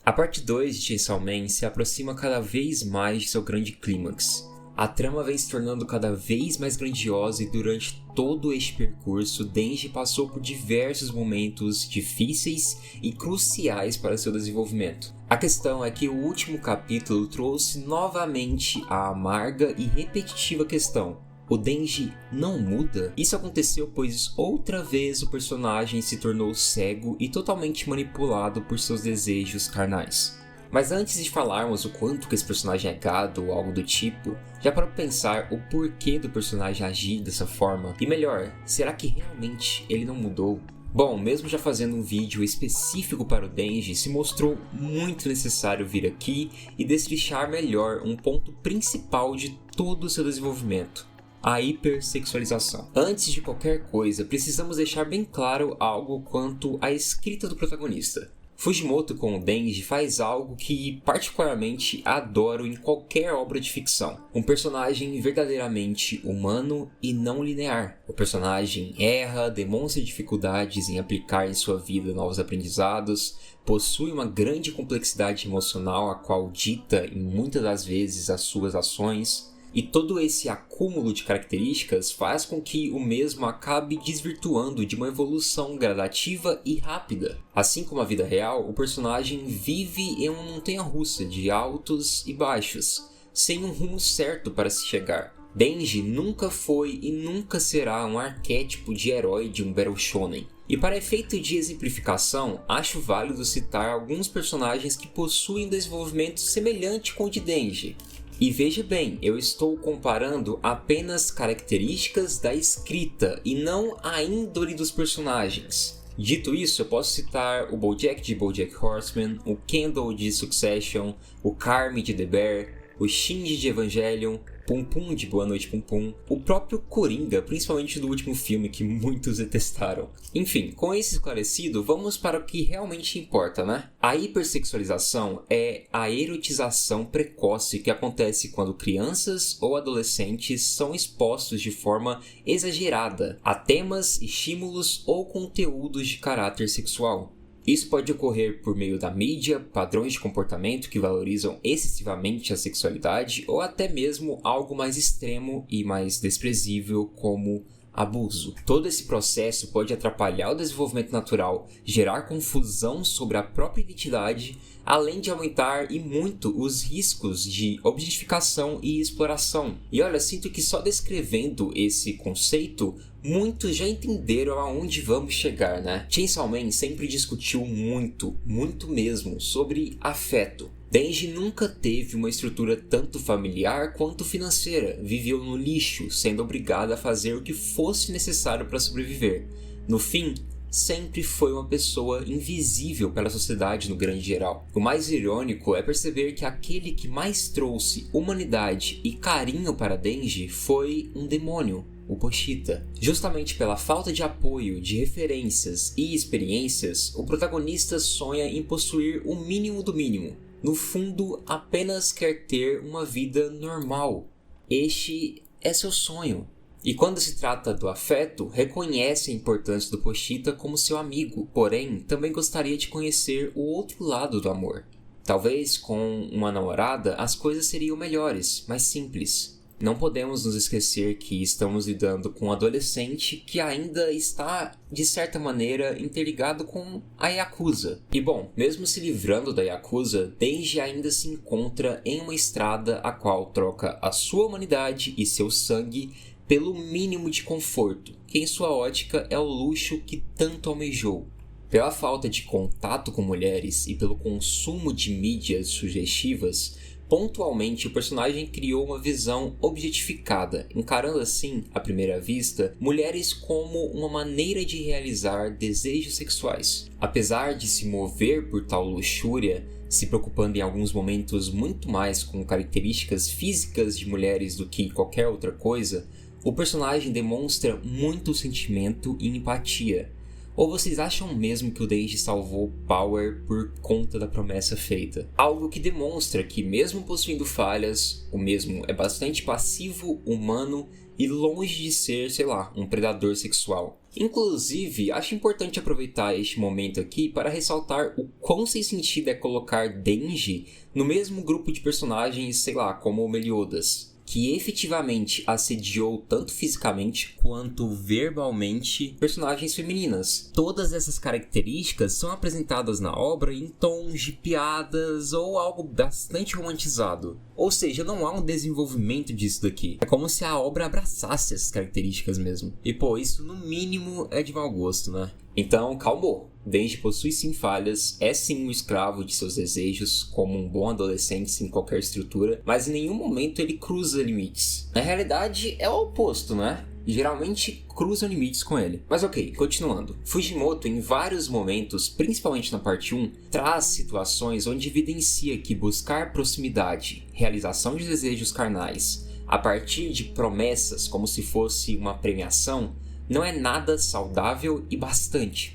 A parte 2 de Chainsaw Man se aproxima cada vez mais de seu grande clímax. A trama vem se tornando cada vez mais grandiosa e durante todo este percurso, Denji passou por diversos momentos difíceis e cruciais para seu desenvolvimento. A questão é que o último capítulo trouxe novamente a amarga e repetitiva questão: o Denji não muda? Isso aconteceu pois outra vez o personagem se tornou cego e totalmente manipulado por seus desejos carnais. Mas antes de falarmos o quanto que esse personagem é gado ou algo do tipo, já para pensar o porquê do personagem agir dessa forma? E melhor, será que realmente ele não mudou? Bom, mesmo já fazendo um vídeo específico para o Denji, se mostrou muito necessário vir aqui e destrinchar melhor um ponto principal de todo o seu desenvolvimento: a hipersexualização. Antes de qualquer coisa, precisamos deixar bem claro algo quanto à escrita do protagonista. Fujimoto com o Denji faz algo que particularmente adoro em qualquer obra de ficção: um personagem verdadeiramente humano e não linear. O personagem erra, demonstra dificuldades em aplicar em sua vida novos aprendizados, possui uma grande complexidade emocional a qual dita em muitas das vezes as suas ações. E todo esse acúmulo de características faz com que o mesmo acabe desvirtuando de uma evolução gradativa e rápida. Assim como a vida real, o personagem vive em uma montanha-russa de altos e baixos, sem um rumo certo para se chegar. Denji nunca foi e nunca será um arquétipo de herói de um Battle Shonen. E para efeito de exemplificação, acho válido citar alguns personagens que possuem um desenvolvimento semelhante com o de Denji. E veja bem, eu estou comparando apenas características da escrita e não a índole dos personagens. Dito isso, eu posso citar o Bojack de BoJack Horseman, o Kendall de Succession, o Carmy de The Bear, o Shinji de Evangelion, Pum Pum de Boa Noite Pum Pum, o próprio Coringa, principalmente do último filme que muitos detestaram. Enfim, com isso esclarecido, vamos para o que realmente importa, né? A hipersexualização é a erotização precoce que acontece quando crianças ou adolescentes são expostos de forma exagerada a temas, estímulos ou conteúdos de caráter sexual. Isso pode ocorrer por meio da mídia, padrões de comportamento que valorizam excessivamente a sexualidade ou até mesmo algo mais extremo e mais desprezível como abuso. Todo esse processo pode atrapalhar o desenvolvimento natural, gerar confusão sobre a própria identidade, além de aumentar e muito os riscos de objetificação e exploração. E olha, sinto que só descrevendo esse conceito, muitos já entenderam aonde vamos chegar, né? Chainsaw Man sempre discutiu muito mesmo sobre afeto. Denji nunca teve uma estrutura tanto familiar quanto financeira, viveu no lixo, sendo obrigado a fazer o que fosse necessário para sobreviver. No fim, sempre foi uma pessoa invisível pela sociedade no grande geral. O mais irônico é perceber que aquele que mais trouxe humanidade e carinho para Denji foi um demônio, o Pochita. Justamente pela falta de apoio, de referências e experiências, o protagonista sonha em possuir o mínimo do mínimo. No fundo, apenas quer ter uma vida normal. Este é seu sonho. E quando se trata do afeto, reconhece a importância do Pochita como seu amigo, porém, também gostaria de conhecer o outro lado do amor. Talvez com uma namorada as coisas seriam melhores, mais simples. Não podemos nos esquecer que estamos lidando com um adolescente que ainda está, de certa maneira, interligado com a Yakuza. E bom, mesmo se livrando da Yakuza, Denji ainda se encontra em uma estrada a qual troca a sua humanidade e seu sangue pelo mínimo de conforto, que em sua ótica é o luxo que tanto almejou. Pela falta de contato com mulheres e pelo consumo de mídias sugestivas, pontualmente o personagem criou uma visão objetificada, encarando assim, à primeira vista, mulheres como uma maneira de realizar desejos sexuais. Apesar de se mover por tal luxúria, se preocupando em alguns momentos muito mais com características físicas de mulheres do que qualquer outra coisa, o personagem demonstra muito sentimento e empatia. Ou vocês acham mesmo que o Denji salvou Power por conta da promessa feita? Algo que demonstra que, mesmo possuindo falhas, o mesmo é bastante passivo, humano e longe de ser, um predador sexual. Inclusive, acho importante aproveitar este momento aqui para ressaltar o quão sem sentido é colocar Denji no mesmo grupo de personagens, sei lá, como o Meliodas, que efetivamente assediou tanto fisicamente quanto verbalmente personagens femininas. Todas essas características são apresentadas na obra em tons de piadas ou algo bastante romantizado. Ou seja, não há um desenvolvimento disso daqui. É como se a obra abraçasse essas características mesmo. E pô, isso no mínimo é de mau gosto, né? Então, calmou. Denji possui sim falhas, é sim um escravo de seus desejos, como um bom adolescente sem qualquer estrutura, mas em nenhum momento ele cruza limites. Na realidade, é o oposto, né? Geralmente cruzam limites com ele. Mas ok, continuando. Fujimoto, em vários momentos, principalmente na parte 1, traz situações onde evidencia que buscar proximidade, realização de desejos carnais, a partir de promessas como se fosse uma premiação, não é nada saudável e bastante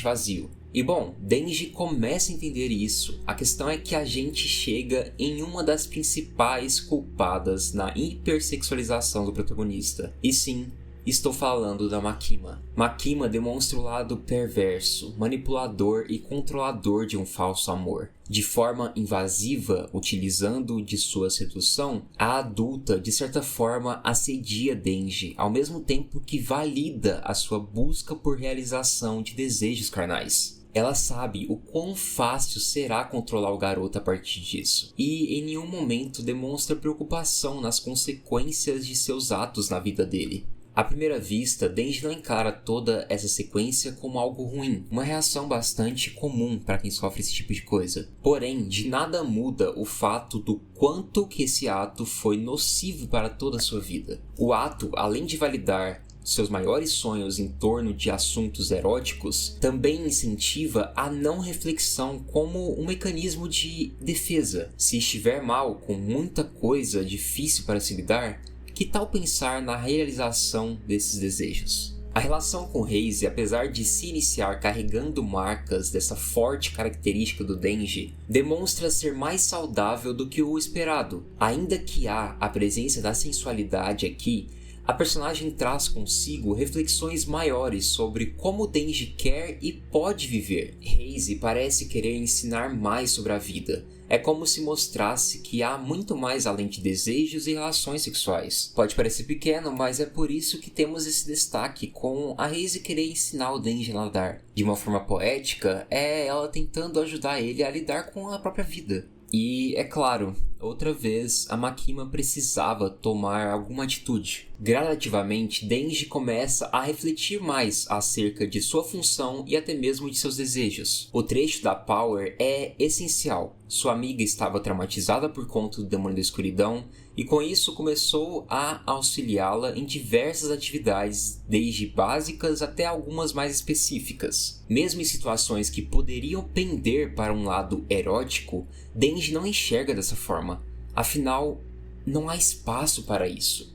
vazio. E bom, Denji começa a entender isso. A questão é que a gente chega em uma das principais culpadas na hipersexualização do protagonista. E sim, estou falando da Makima. Makima demonstra o lado perverso, manipulador e controlador de um falso amor. De forma invasiva, utilizando de sua sedução, a adulta, de certa forma, assedia Denji, ao mesmo tempo que valida a sua busca por realização de desejos carnais. Ela sabe o quão fácil será controlar o garoto a partir disso, e em nenhum momento demonstra preocupação nas consequências de seus atos na vida dele. À primeira vista, Denji não encara toda essa sequência como algo ruim, uma reação bastante comum para quem sofre esse tipo de coisa. Porém, de nada muda o fato do quanto que esse ato foi nocivo para toda a sua vida. O ato, além de validar seus maiores sonhos em torno de assuntos eróticos, também incentiva a não reflexão como um mecanismo de defesa. Se estiver mal, com muita coisa difícil para se lidar, que tal pensar na realização desses desejos? A relação com Reize, apesar de se iniciar carregando marcas dessa forte característica do Denji, demonstra ser mais saudável do que o esperado. Ainda que há a presença da sensualidade aqui, a personagem traz consigo reflexões maiores sobre como Denji quer e pode viver. Reize parece querer ensinar mais sobre a vida. É como se mostrasse que há muito mais além de desejos e relações sexuais. Pode parecer pequeno, mas é por isso que temos esse destaque com a Reize querer ensinar o Denji a nadar. De uma forma poética, é ela tentando ajudar ele a lidar com a própria vida. E, é claro, outra vez a Makima precisava tomar alguma atitude. Gradativamente, Denji começa a refletir mais acerca de sua função e até mesmo de seus desejos. O trecho da Power é essencial. Sua amiga estava traumatizada por conta do demônio da escuridão e com isso começou a auxiliá-la em diversas atividades, desde básicas até algumas mais específicas. Mesmo em situações que poderiam pender para um lado erótico, Denji não enxerga dessa forma. Afinal, não há espaço para isso.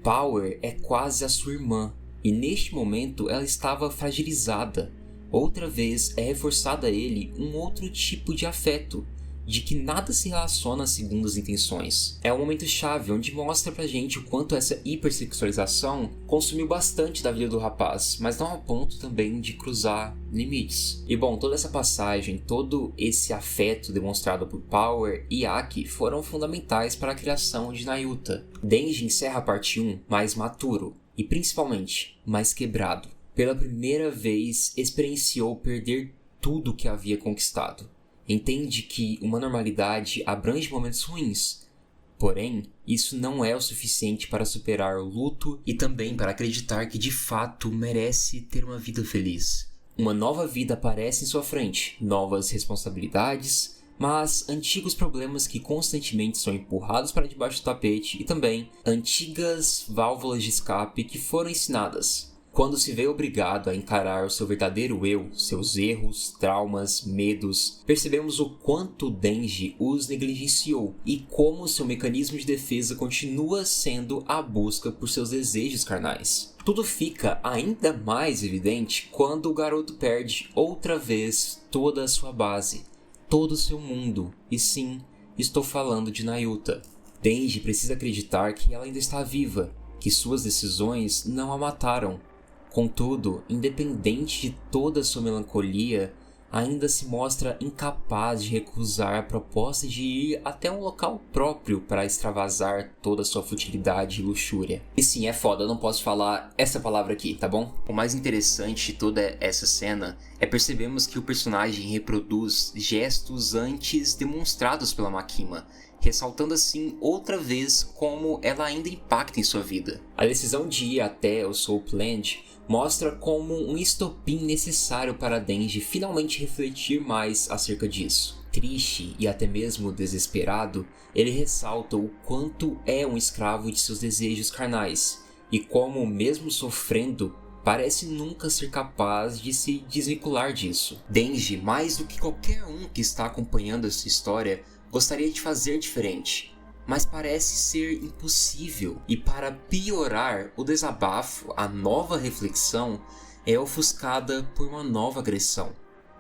Power é quase a sua irmã, e neste momento ela estava fragilizada. Outra vez é reforçado a ele um outro tipo de afeto, de que nada se relaciona segundo as intenções. É um momento chave onde mostra pra gente o quanto essa hipersexualização consumiu bastante da vida do rapaz, mas não ao ponto também de cruzar limites. E bom, toda essa passagem, todo esse afeto demonstrado por Power e Aki foram fundamentais para a criação de Nayuta. Denji encerra a parte 1 mais maturo e principalmente mais quebrado. Pela primeira vez experienciou perder tudo que havia conquistado. Entende que uma normalidade abrange momentos ruins, porém, isso não é o suficiente para superar o luto e também para acreditar que de fato merece ter uma vida feliz. Uma nova vida aparece em sua frente, novas responsabilidades, mas antigos problemas que constantemente são empurrados para debaixo do tapete e também antigas válvulas de escape que foram ensinadas. Quando se vê obrigado a encarar o seu verdadeiro eu, seus erros, traumas, medos, percebemos o quanto Denji os negligenciou e como seu mecanismo de defesa continua sendo a busca por seus desejos carnais. Tudo fica ainda mais evidente quando o garoto perde outra vez toda a sua base, todo o seu mundo, e sim, estou falando de Nayuta. Denji precisa acreditar que ela ainda está viva, que suas decisões não a mataram. Contudo, independente de toda sua melancolia, ainda se mostra incapaz de recusar a proposta de ir até um local próprio para extravasar toda a sua futilidade e luxúria. E sim, é foda, eu não posso falar essa palavra aqui, tá bom? O mais interessante de toda essa cena é percebermos que o personagem reproduz gestos antes demonstrados pela Makima, ressaltando assim outra vez como ela ainda impacta em sua vida. A decisão de ir até o Soulpland mostra como um estopim necessário para Denji finalmente refletir mais acerca disso. Triste e até mesmo desesperado, ele ressalta o quanto é um escravo de seus desejos carnais e como, mesmo sofrendo, parece nunca ser capaz de se desvincular disso. Denji, mais do que qualquer um que está acompanhando essa história, gostaria de fazer diferente, mas parece ser impossível. E para piorar, o desabafo, a nova reflexão, é ofuscada por uma nova agressão,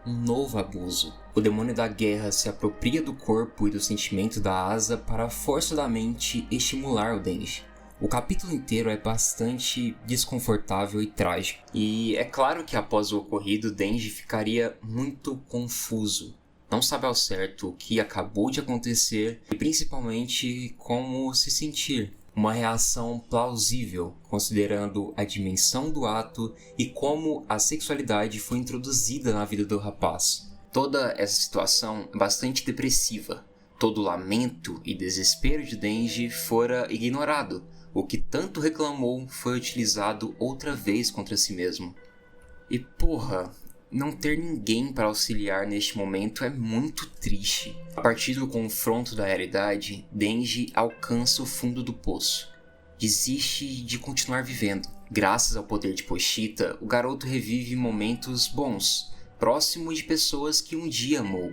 um novo abuso. O demônio da guerra se apropria do corpo e do sentimento da Asa para forçadamente estimular o Denji. O capítulo inteiro é bastante desconfortável e trágico. E é claro que após o ocorrido, Denji ficaria muito confuso. Não sabe ao certo o que acabou de acontecer e principalmente como se sentir. Uma reação plausível, considerando a dimensão do ato e como a sexualidade foi introduzida na vida do rapaz. Toda essa situação é bastante depressiva. Todo o lamento e desespero de Denji fora ignorado. O que tanto reclamou foi utilizado outra vez contra si mesmo. E porra, não ter ninguém para auxiliar neste momento é muito triste. A partir do confronto da realidade, Denji alcança o fundo do poço. Desiste de continuar vivendo. Graças ao poder de Pochita, o garoto revive momentos bons, próximo de pessoas que um dia amou,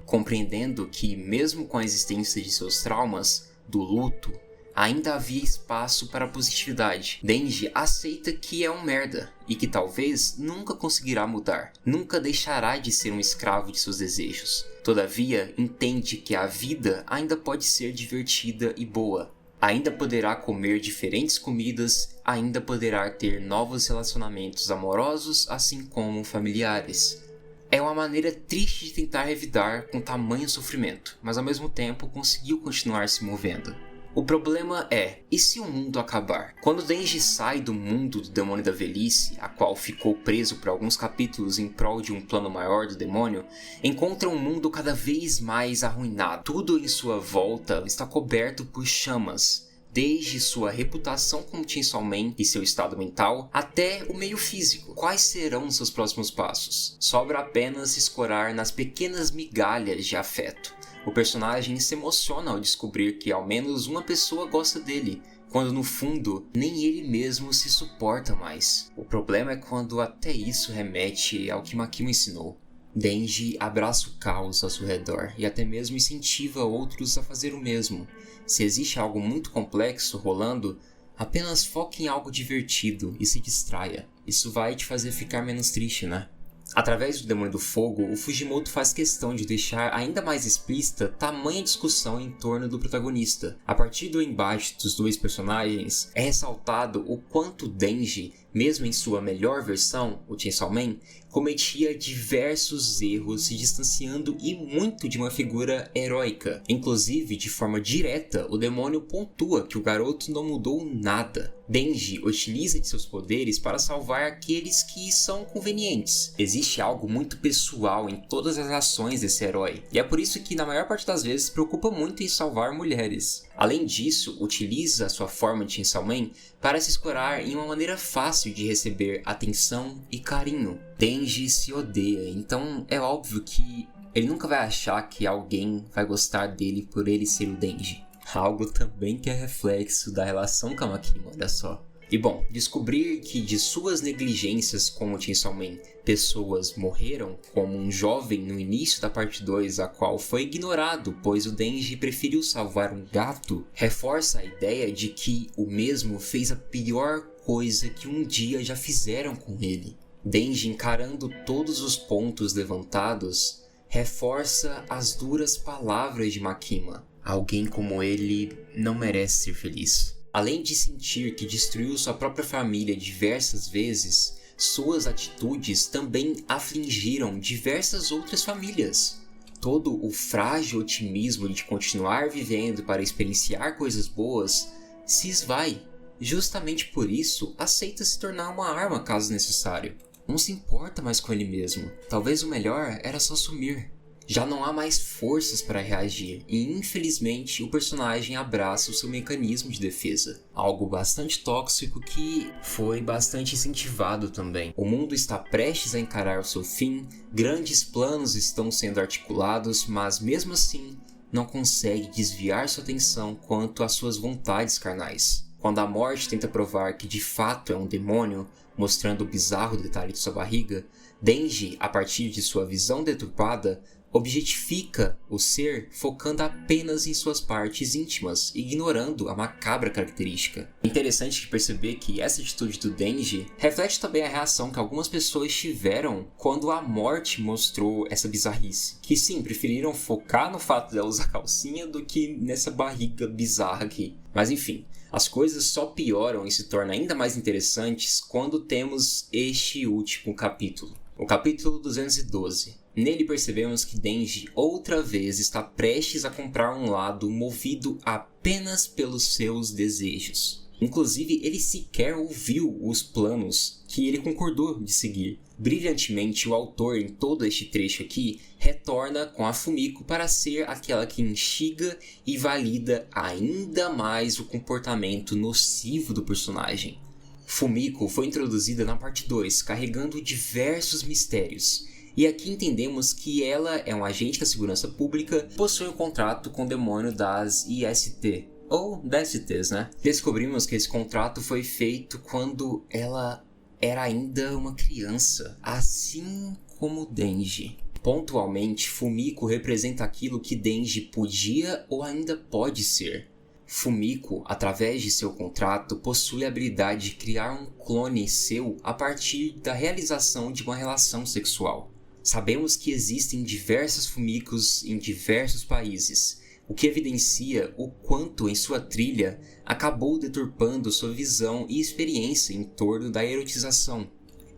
compreendendo que, mesmo com a existência de seus traumas, do luto, ainda havia espaço para a positividade. Denji aceita que é um merda e que talvez nunca conseguirá mudar. Nunca deixará de ser um escravo de seus desejos. Todavia, entende que a vida ainda pode ser divertida e boa. Ainda poderá comer diferentes comidas, ainda poderá ter novos relacionamentos amorosos, assim como familiares. É uma maneira triste de tentar revidar com tamanho sofrimento, mas ao mesmo tempo conseguiu continuar se movendo. O problema é, e se o mundo acabar? Quando Denji sai do mundo do demônio da velhice, a qual ficou preso por alguns capítulos em prol de um plano maior do demônio, encontra um mundo cada vez mais arruinado. Tudo em sua volta está coberto por chamas, desde sua reputação como Chainsaw Man e seu estado mental, até o meio físico. Quais serão seus próximos passos? Sobra apenas escorar nas pequenas migalhas de afeto. O personagem se emociona ao descobrir que ao menos uma pessoa gosta dele, quando no fundo nem ele mesmo se suporta mais. O problema é quando até isso remete ao que Makima ensinou. Denji abraça o caos ao seu redor e até mesmo incentiva outros a fazer o mesmo. Se existe algo muito complexo rolando, apenas foque em algo divertido e se distraia. Isso vai te fazer ficar menos triste, né? Através do Demônio do Fogo, o Fujimoto faz questão de deixar ainda mais explícita tamanha discussão em torno do protagonista. A partir do embate dos dois personagens, é ressaltado o quanto Denji, mesmo em sua melhor versão, o Chainsaw Man, cometia diversos erros se distanciando e muito de uma figura heróica. Inclusive, de forma direta, o demônio pontua que o garoto não mudou nada. Denji utiliza de seus poderes para salvar aqueles que são convenientes. Existe algo muito pessoal em todas as ações desse herói, e é por isso que na maior parte das vezes se preocupa muito em salvar mulheres. Além disso, utiliza a sua forma de Chainsaw Man para se escorar em uma maneira fácil de receber atenção e carinho. Denji se odeia, então é óbvio que ele nunca vai achar que alguém vai gostar dele por ele ser o Denji. Algo também que é reflexo da relação com a Makima, olha só. E bom, descobrir que de suas negligências com o Chainsaw Man, pessoas morreram, como um jovem no início da parte 2, a qual foi ignorado, pois o Denji preferiu salvar um gato, reforça a ideia de que o mesmo fez a pior coisa que um dia já fizeram com ele. Denji, encarando todos os pontos levantados, reforça as duras palavras de Makima. Alguém como ele não merece ser feliz. Além de sentir que destruiu sua própria família diversas vezes, suas atitudes também afligiram diversas outras famílias. Todo o frágil otimismo de continuar vivendo para experienciar coisas boas se esvai. Justamente por isso, aceita se tornar uma arma caso necessário. Não se importa mais com ele mesmo. Talvez o melhor era só sumir. Já não há mais forças para reagir e, infelizmente, o personagem abraça o seu mecanismo de defesa. Algo bastante tóxico que foi bastante incentivado também. O mundo está prestes a encarar o seu fim, grandes planos estão sendo articulados, mas mesmo assim não consegue desviar sua atenção quanto às suas vontades carnais. Quando a morte tenta provar que de fato é um demônio, mostrando o bizarro detalhe de sua barriga, Denji, a partir de sua visão deturpada, objetifica o ser focando apenas em suas partes íntimas, ignorando a macabra característica. É interessante perceber que essa atitude do Denji reflete também a reação que algumas pessoas tiveram quando a morte mostrou essa bizarrice. Que sim, preferiram focar no fato dela usar calcinha do que nessa barriga bizarra aqui. Mas enfim, as coisas só pioram e se tornam ainda mais interessantes quando temos este último capítulo. O capítulo 212. Nele percebemos que Denji outra vez está prestes a comprar um lado movido apenas pelos seus desejos. Inclusive, ele sequer ouviu os planos que ele concordou de seguir. Brilhantemente, o autor, em todo este trecho aqui, retorna com a Fumiko para ser aquela que instiga e valida ainda mais o comportamento nocivo do personagem. Fumiko foi introduzida na parte 2, carregando diversos mistérios. E aqui entendemos que ela é um agente da segurança pública e possui um contrato com o demônio das IST, ou DSTs, né? Descobrimos que esse contrato foi feito quando ela era ainda uma criança, assim como Denji. Pontualmente, Fumiko representa aquilo que Denji podia ou ainda pode ser. Fumiko, através de seu contrato, possui a habilidade de criar um clone seu a partir da realização de uma relação sexual. Sabemos que existem diversas Fumikos em diversos países, o que evidencia o quanto em sua trilha acabou deturpando sua visão e experiência em torno da erotização.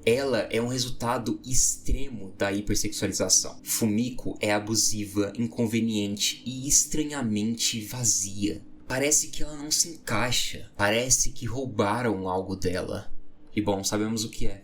Ela é um resultado extremo da hipersexualização. Fumiko é abusiva, inconveniente e estranhamente vazia. Parece que ela não se encaixa, parece que roubaram algo dela. E bom, sabemos o que é.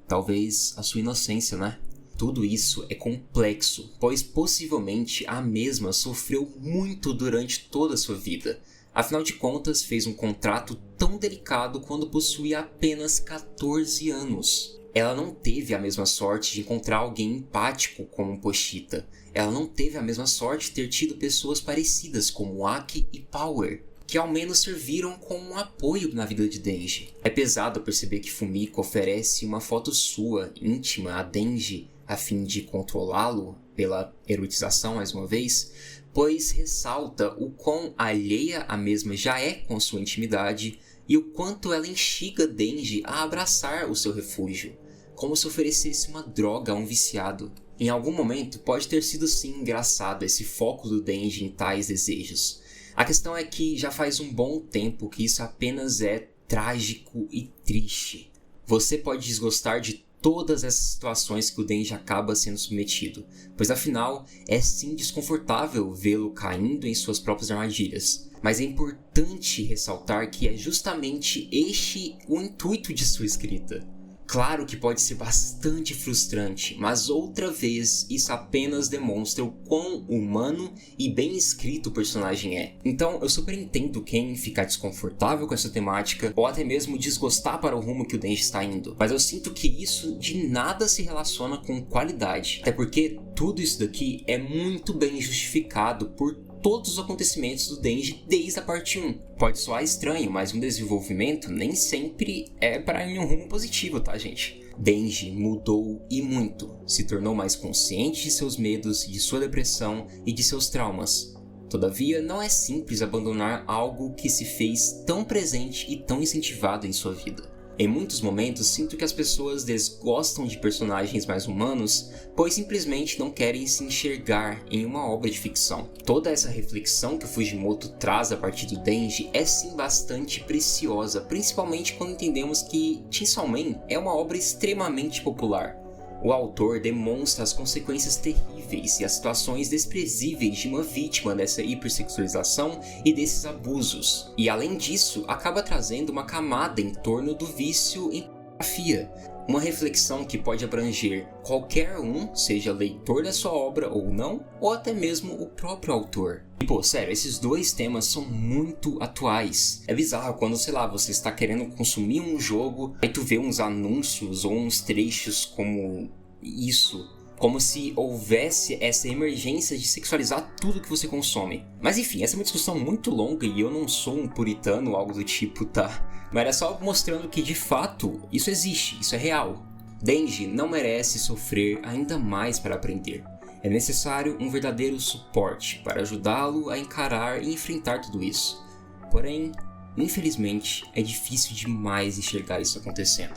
Talvez a sua inocência, né? Tudo isso é complexo, pois possivelmente a mesma sofreu muito durante toda a sua vida. Afinal de contas, fez um contrato tão delicado quando possuía apenas 14 anos. Ela não teve a mesma sorte de encontrar alguém empático como Pochita. Ela não teve a mesma sorte de ter tido pessoas parecidas como Aki e Power, que ao menos serviram como um apoio na vida de Denji. É pesado perceber que Fumiko oferece uma foto sua, íntima, a Denji, a fim de controlá-lo pela erotização mais uma vez, pois ressalta o quão alheia a mesma já é com sua intimidade e o quanto ela instiga Denji a abraçar o seu refúgio, como se oferecesse uma droga a um viciado. Em algum momento pode ter sido sim engraçado esse foco do Denji em tais desejos. A questão é que já faz um bom tempo que isso apenas é trágico e triste. Você pode desgostar de todas essas situações que o Denji acaba sendo submetido, pois afinal é sim desconfortável vê-lo caindo em suas próprias armadilhas. Mas é importante ressaltar que é justamente este o intuito de sua escrita. Claro que pode ser bastante frustrante, mas outra vez isso apenas demonstra o quão humano e bem escrito o personagem é. Então eu super entendo quem ficar desconfortável com essa temática ou até mesmo desgostar para o rumo que o Denji está indo, mas eu sinto que isso de nada se relaciona com qualidade, até porque tudo isso daqui é muito bem justificado por todos os acontecimentos do Denji desde a parte 1. Pode soar estranho, mas um desenvolvimento nem sempre é para um rumo positivo, tá, gente? Denji mudou e muito, se tornou mais consciente de seus medos, de sua depressão e de seus traumas. Todavia, não é simples abandonar algo que se fez tão presente e tão incentivado em sua vida. Em muitos momentos, sinto que as pessoas desgostam de personagens mais humanos, pois simplesmente não querem se enxergar em uma obra de ficção. Toda essa reflexão que o Fujimoto traz a partir do Denji é sim bastante preciosa, principalmente quando entendemos que Chainsaw Man é uma obra extremamente popular. O autor demonstra as consequências terríveis e as situações desprezíveis de uma vítima dessa hipersexualização e desses abusos. E além disso, acaba trazendo uma camada em torno do vício em pornografia. Uma reflexão que pode abranger qualquer um, seja leitor da sua obra ou não, ou até mesmo o próprio autor. E pô, sério, esses dois temas são muito atuais. É bizarro quando, sei lá, você está querendo consumir um jogo, aí tu vê uns anúncios ou uns trechos como isso. Como se houvesse essa emergência de sexualizar tudo que você consome. Mas enfim, essa é uma discussão muito longa e eu não sou um puritano ou algo do tipo, tá? Mas era só mostrando que de fato isso existe, isso é real. Denji não merece sofrer ainda mais para aprender. É necessário um verdadeiro suporte para ajudá-lo a encarar e enfrentar tudo isso. Porém, infelizmente, é difícil demais enxergar isso acontecendo.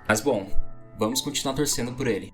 Mas bom, vamos continuar torcendo por ele.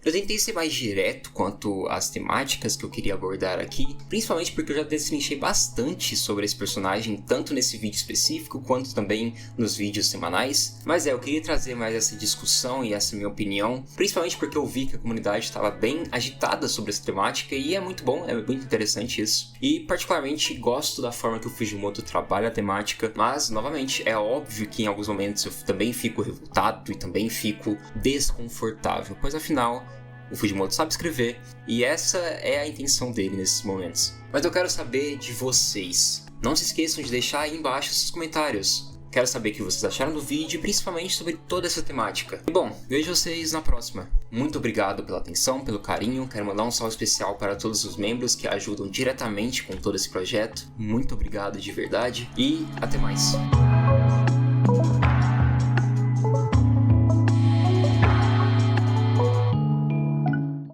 Eu tentei ser mais direto quanto às temáticas que eu queria abordar aqui, principalmente porque eu já destrinchei bastante sobre esse personagem, tanto nesse vídeo específico, quanto também nos vídeos semanais. Mas eu queria trazer mais essa discussão e essa minha opinião, principalmente porque eu vi que a comunidade estava bem agitada sobre essa temática, e é muito bom, é muito interessante isso. E particularmente gosto da forma que o Fujimoto trabalha a temática, mas novamente, é óbvio que em alguns momentos eu também fico revoltado e também fico desconfortável, pois afinal, o Fujimoto sabe escrever, e essa é a intenção dele nesses momentos. Mas eu quero saber de vocês. Não se esqueçam de deixar aí embaixo seus comentários. Quero saber o que vocês acharam do vídeo, principalmente sobre toda essa temática. E bom, vejo vocês na próxima. Muito obrigado pela atenção, pelo carinho. Quero mandar um salve especial para todos os membros que ajudam diretamente com todo esse projeto. Muito obrigado de verdade e até mais.